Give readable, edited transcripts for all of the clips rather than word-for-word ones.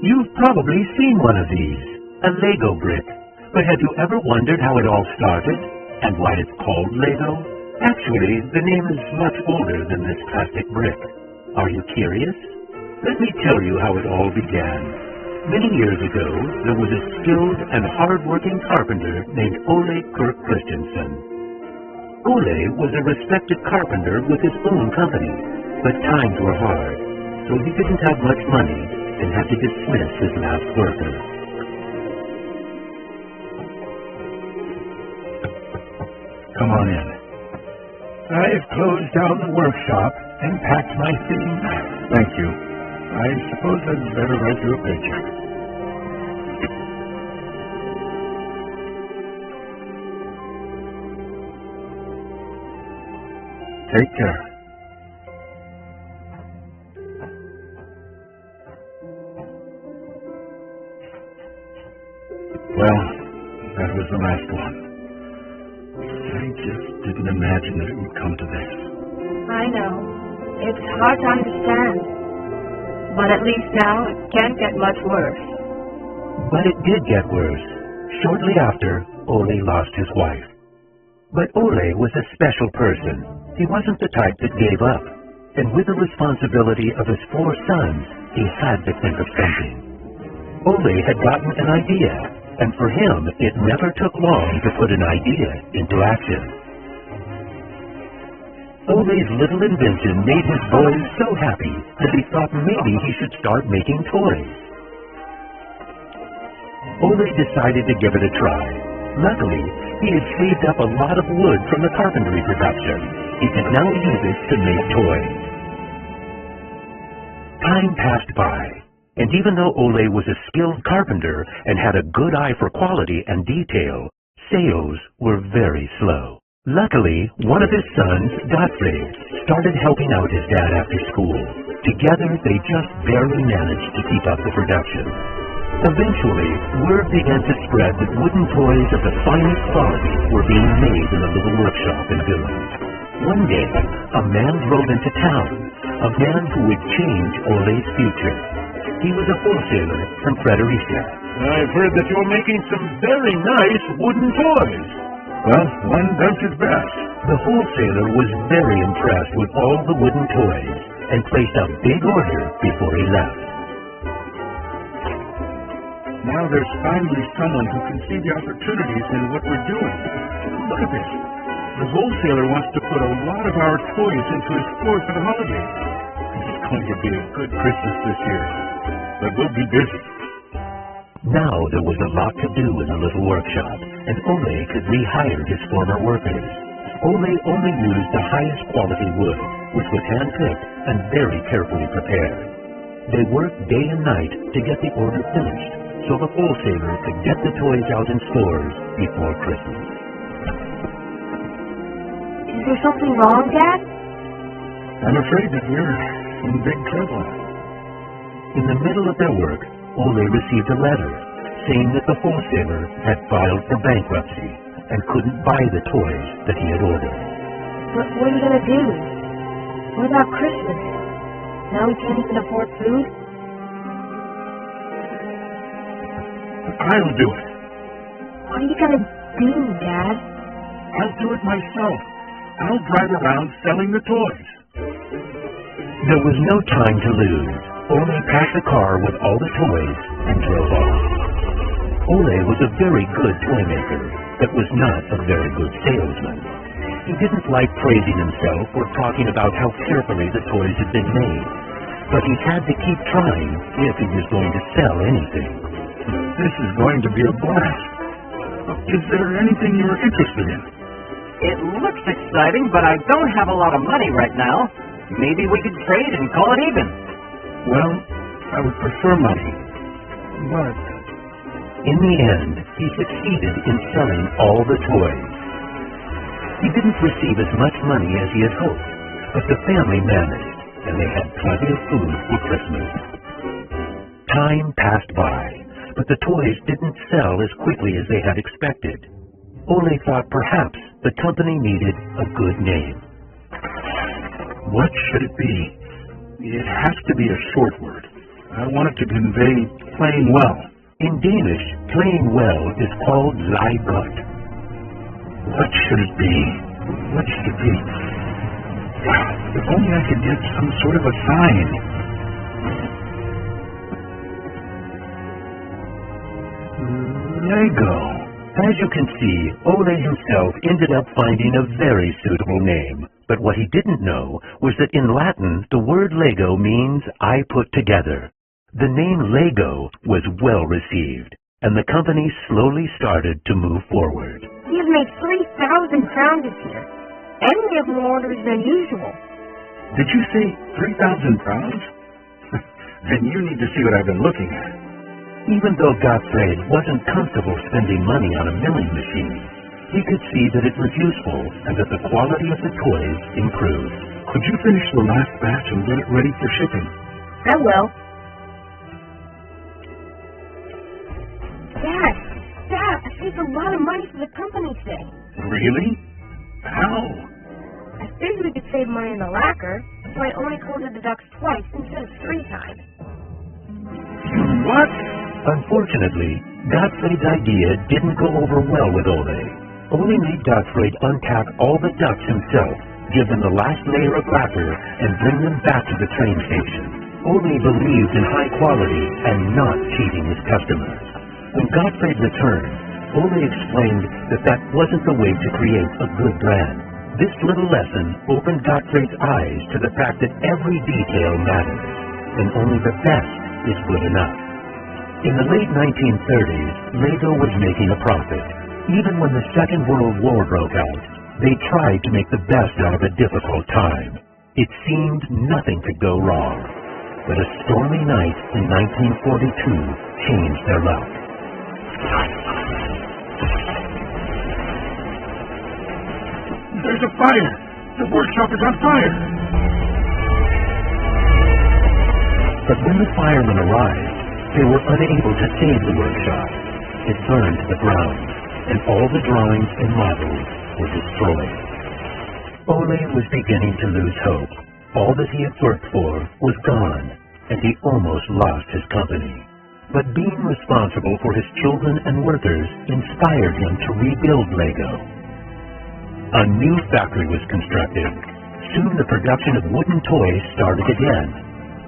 You've probably seen one of these, a Lego brick. But have you ever wondered how it all started and why it's called Lego? Actually, the name is much older than this plastic brick. Are you curious? Let me tell you how it all began. Many years ago, there was a skilled and hard-working carpenter named Ole Kirk Christensen. Ole was a respected carpenter with his own company, but times were hard, so he didn't have much money and had to dismiss his last worker. Come on in. I've closed down the workshop and packed my things. Thank you. I suppose I'd better write you a paycheck. Take care. Well, that was the last one. I just didn't imagine that it would come to this. I know. It's hard to understand. But at least now it can't get much worse. But it did get worse. Shortly after, Ole lost his wife. But Ole was a special person. He wasn't the type that gave up. And with the responsibility of his 4 sons, he had to think of something. Ole had gotten an idea, and for him, it never took long to put an idea into action. Ole's little invention made his boys so happy that he thought maybe he should start making toys. Ole decided to give it a try. Luckily, he had saved up a lot of wood from the carpentry production. He could now use it to make toys. Time passed by, and even though Ole was a skilled carpenter and had a good eye for quality and detail, sales were very slow. Luckily, one of his sons, Gottfried, started helping out his dad after school. Together, they just barely managed to keep up the production. Eventually, word began to spread that wooden toys of the finest quality were being made in a little workshop in Billings. One day, a man drove into town, a man who would change Ole's future. He was a wholesaler from Fredericia. I've heard that you're making some very nice wooden toys. Well, one does his best. The wholesaler was very impressed with all the wooden toys and placed a big order before he left. Now there's finally someone who can see the opportunities in what we're doing. Look at this. The wholesaler wants to put a lot of our toys into his store for the holidays. It's going to be a good Christmas this year, but we'll be busy. Now there was a lot to do in the little workshop, and Ole could rehire his former workers. Ole only used the highest quality wood, which was hand-picked and very carefully prepared. They worked day and night to get the order finished, so the wholesaler could get the toys out in stores before Christmas. Is there something wrong, Dad? I'm afraid that we're in big trouble. In the middle of their work, Ole received a letter saying that the wholesaler had filed for bankruptcy and couldn't buy the toys that he had ordered. What are you going to do? What about Christmas? Now we can't even afford food? I'll do it. What are you going to do, Dad? I'll do it myself. I'll drive around selling the toys. There was no time to lose. Ole packed the car with all the toys and drove off. Ole was a very good toy maker, but was not a very good salesman. He didn't like praising himself or talking about how carefully the toys had been made, but he had to keep trying if he was going to sell anything. This is going to be a blast. Is there anything you're interested in? It looks exciting, but I don't have a lot of money right now. Maybe we could trade and call it even. Well, I would prefer money, but... In the end, he succeeded in selling all the toys. He didn't receive as much money as he had hoped, but the family managed, and they had plenty of food for Christmas. Time passed by, but the toys didn't sell as quickly as they had expected. Ole thought perhaps the company needed a good name. What should it be? It has to be a short word. I want it to convey playing well. In Danish, playing well is called lie godt. What should it be? What should it be? If only I could get some sort of a sign. Lego. As you can see, Ole himself ended up finding a very suitable name. But what he didn't know was that in Latin, the word Lego means I put together. The name Lego was well received, and the company slowly started to move forward. We have made 3,000 crowns this year, and we have more orders than usual. Did you say 3,000 crowns? Then you need to see what I've been looking at. Even though Gottfried wasn't comfortable spending money on a milling machine, he could see that it was useful and that the quality of the toys improved. Could you finish the last batch and get it ready for shipping? I will. Dad, I saved a lot of money for the company today. Really? How? I figured we could save money in the lacquer, so I only coated the ducks twice instead of 3 times. What? Unfortunately, Gottfried's idea didn't go over well with Ole. Ole made Gottfried unpack all the ducks himself, give them the last layer of lacquer, and bring them back to the train station. Ole believed in high quality and not cheating his customers. When Gottfried returned, Ole explained that that wasn't the way to create a good brand. This little lesson opened Gottfried's eyes to the fact that every detail matters, and only the best is good enough. In the late 1930s, Lego was making a profit. Even when the Second World War broke out, they tried to make the best out of a difficult time. It seemed nothing could go wrong. But a stormy night in 1942 changed their luck. There's a fire! The workshop is on fire! But when the firemen arrived, they were unable to save the workshop. It burned to the ground, and all the drawings and models were destroyed. Ole was beginning to lose hope. All that he had worked for was gone, and he almost lost his company. But being responsible for his children and workers inspired him to rebuild Lego. A new factory was constructed. Soon the production of wooden toys started again.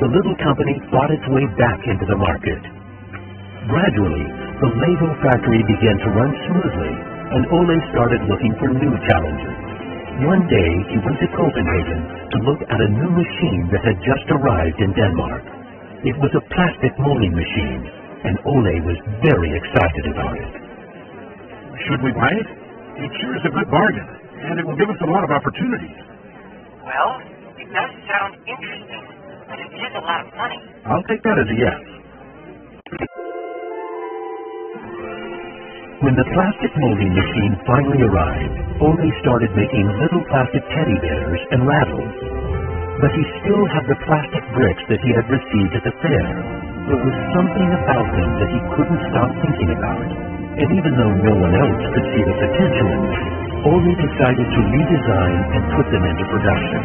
The little company fought its way back into the market. Gradually, the Lego factory began to run smoothly, and Ole started looking for new challenges. One day, he went to Copenhagen to look at a new machine that had just arrived in Denmark. It was a plastic molding machine, and Ole was very excited about it. Should we buy it? It sure is a good bargain, and it will give us a lot of opportunities. Well, it does sound interesting, but it is a lot of money. I'll take that as a yes. When the plastic molding machine finally arrived, Ole started making little plastic teddy bears and rattles. But he still had the plastic bricks that he had received at the fair. There was something about them that he couldn't stop thinking about. And even though no one else could see the potential in them, Ole decided to redesign and put them into production.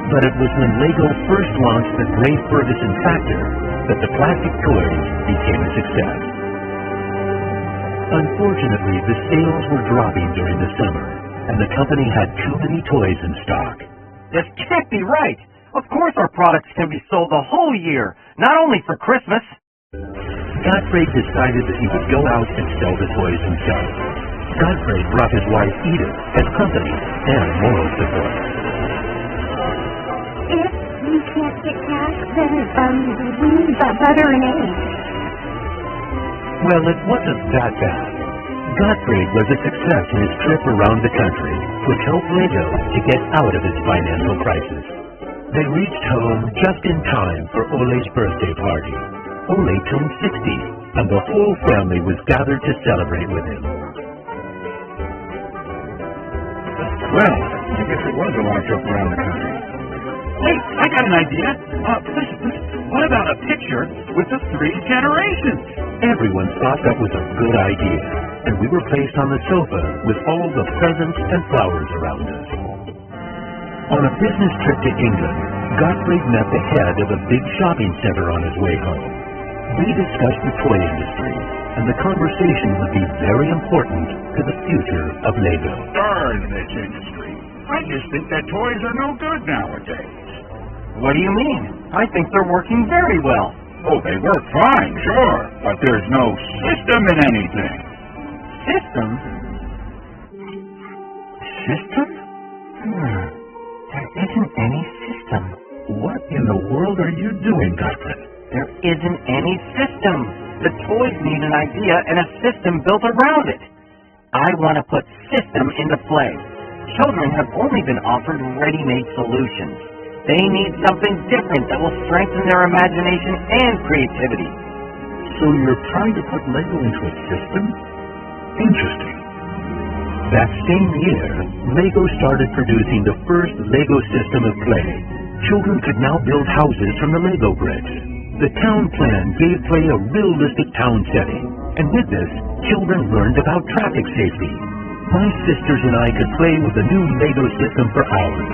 But it was when Lego first launched the Great Ferguson Factor that the plastic toys became a success. Unfortunately, the sales were dropping during the summer, and the company had too many toys in stock. This can't be right. Of course our products can be sold the whole year, not only for Christmas. Gottfried decided that he would go out and sell the toys himself. Gottfried brought his wife Edith as company and moral support. If we can't get cash, then we need butter and eggs. Well, it wasn't that bad. Gottfried was a success in his trip around the country, which helped Lego to get out of its financial crisis. They reached home just in time for Ole's birthday party. Ole turned 60, and the whole family was gathered to celebrate with him. Well, I guess it was a long trip around the country. Wait, I got an idea. Listen. What about a picture with the 3 generations? Everyone thought that was a good idea, and we were placed on the sofa with all the presents and flowers around us. On a business trip to England, Gottfried met the head of a big shopping center on his way home. They discussed the toy industry, and the conversation would be very important to the future of Lego. Darn this industry. I just think that toys are no good nowadays. What do you mean? I think they're working very well. Oh, they work fine, sure, but there's no system in anything. System? System? There isn't any system. What in the world are you doing, Gottfried? There isn't any system. The toys need an idea and a system built around it. I want to put system into play. Children have only been offered ready-made solutions. They need something different that will strengthen their imagination and creativity. So you're trying to put Lego into a system? Interesting. That same year, Lego started producing the first Lego system of play. Children could now build houses from the Lego bricks. The town plan gave play a realistic town setting, and with this, children learned about traffic safety. My sisters and I could play with the new Lego system for hours.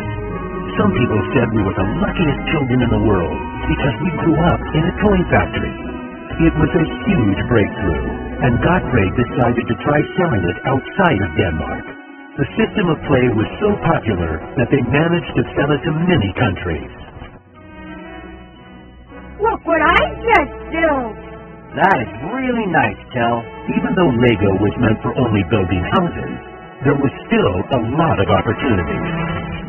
Some people said we were the luckiest children in the world because we grew up in a toy factory. It was a huge breakthrough, and Gottfried decided to try selling it outside of Denmark. The system of play was so popular that they managed to sell it to many countries. Look what I just built! That is really nice, Kel. Even though Lego was meant for only building houses, there was still a lot of opportunities.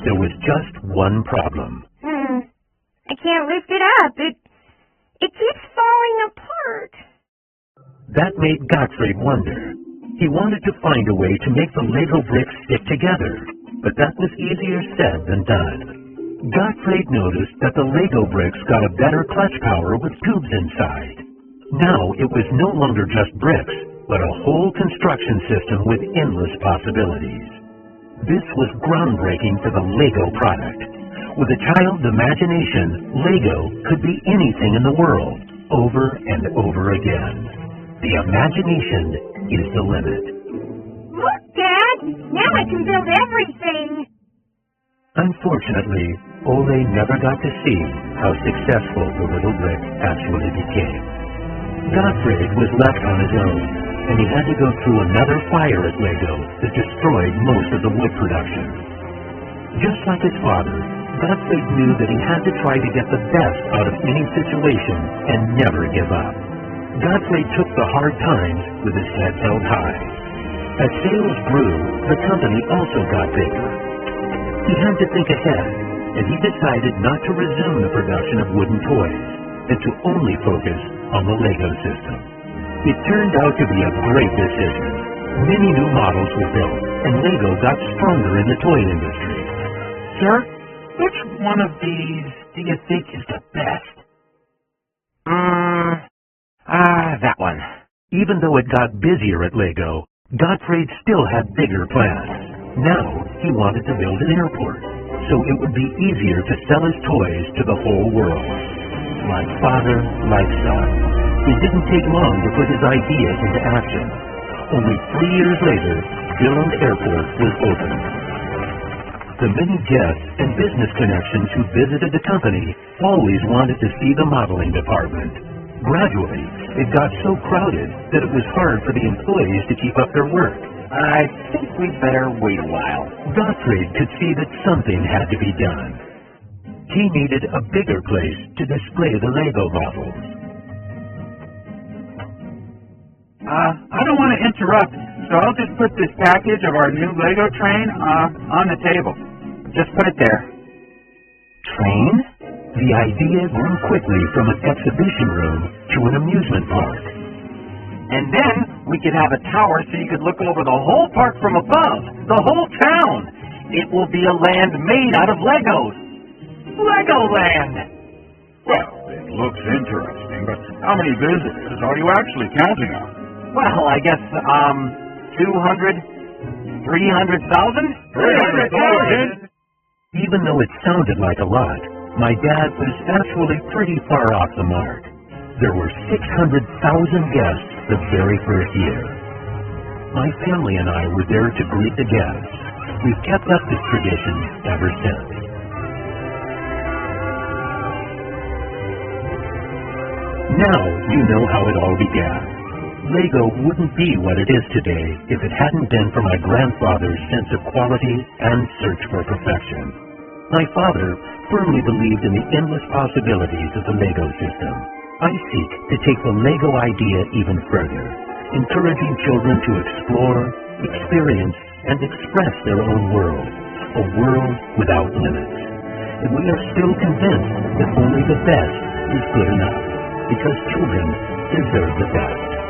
There was just one problem. I can't lift it up. It keeps falling apart. That made Gottfried wonder. He wanted to find a way to make the Lego bricks stick together, but that was easier said than done. Gottfried noticed that the Lego bricks got a better clutch power with tubes inside. Now it was no longer just bricks, but a whole construction system with endless possibilities. This was groundbreaking for the Lego product. With a child's imagination, Lego could be anything in the world, over and over again. The imagination is the limit. Look, Dad! Now I can build everything! Unfortunately, Ole never got to see how successful the little brick actually became. Gottfried was left on his own, and he had to go through another fire at Lego that destroyed most of the wood production. Just like his father, Gottfried knew that he had to try to get the best out of any situation and never give up. Gottfried took the hard times with his head held high. As sales grew, the company also got bigger. He had to think ahead, and he decided not to resume the production of wooden toys, and to only focus on the Lego system. It turned out to be a great decision. Many new models were built, and Lego got stronger in the toy industry. Sir, which one of these do you think is the best? That one. Even though it got busier at Lego, Gottfried still had bigger plans. Now he wanted to build an airport, so it would be easier to sell his toys to the whole world. Like father, like son. It didn't take long to put his ideas into action. Only 3 years later, Billund Airport was opened. The many guests and business connections who visited the company always wanted to see the modeling department. Gradually, it got so crowded that it was hard for the employees to keep up their work. I think we'd better wait a while. Gottfried could see that something had to be done. He needed a bigger place to display the Lego models. I don't want to interrupt, so I'll just put this package of our new Lego train on the table. Just put it there. Train? The idea grew quickly from an exhibition room to an amusement park. And then we could have a tower so you could look over the whole park from above, the whole town. It will be a land made out of Legos. Legoland! Well, it looks interesting, but how many visitors are you actually counting on? Well, I guess, 200, 300,000? 300,000? Even though it sounded like a lot, my dad was actually pretty far off the mark. There were 600,000 guests the very first year. My family and I were there to greet the guests. We've kept up this tradition ever since. Now you know how it all began. Lego wouldn't be what it is today if it hadn't been for my grandfather's sense of quality and search for perfection. My father firmly believed in the endless possibilities of the Lego system. I seek to take the Lego idea even further, encouraging children to explore, experience, and express their own world, a world without limits. And we are still convinced that only the best is good enough, because children deserve the best.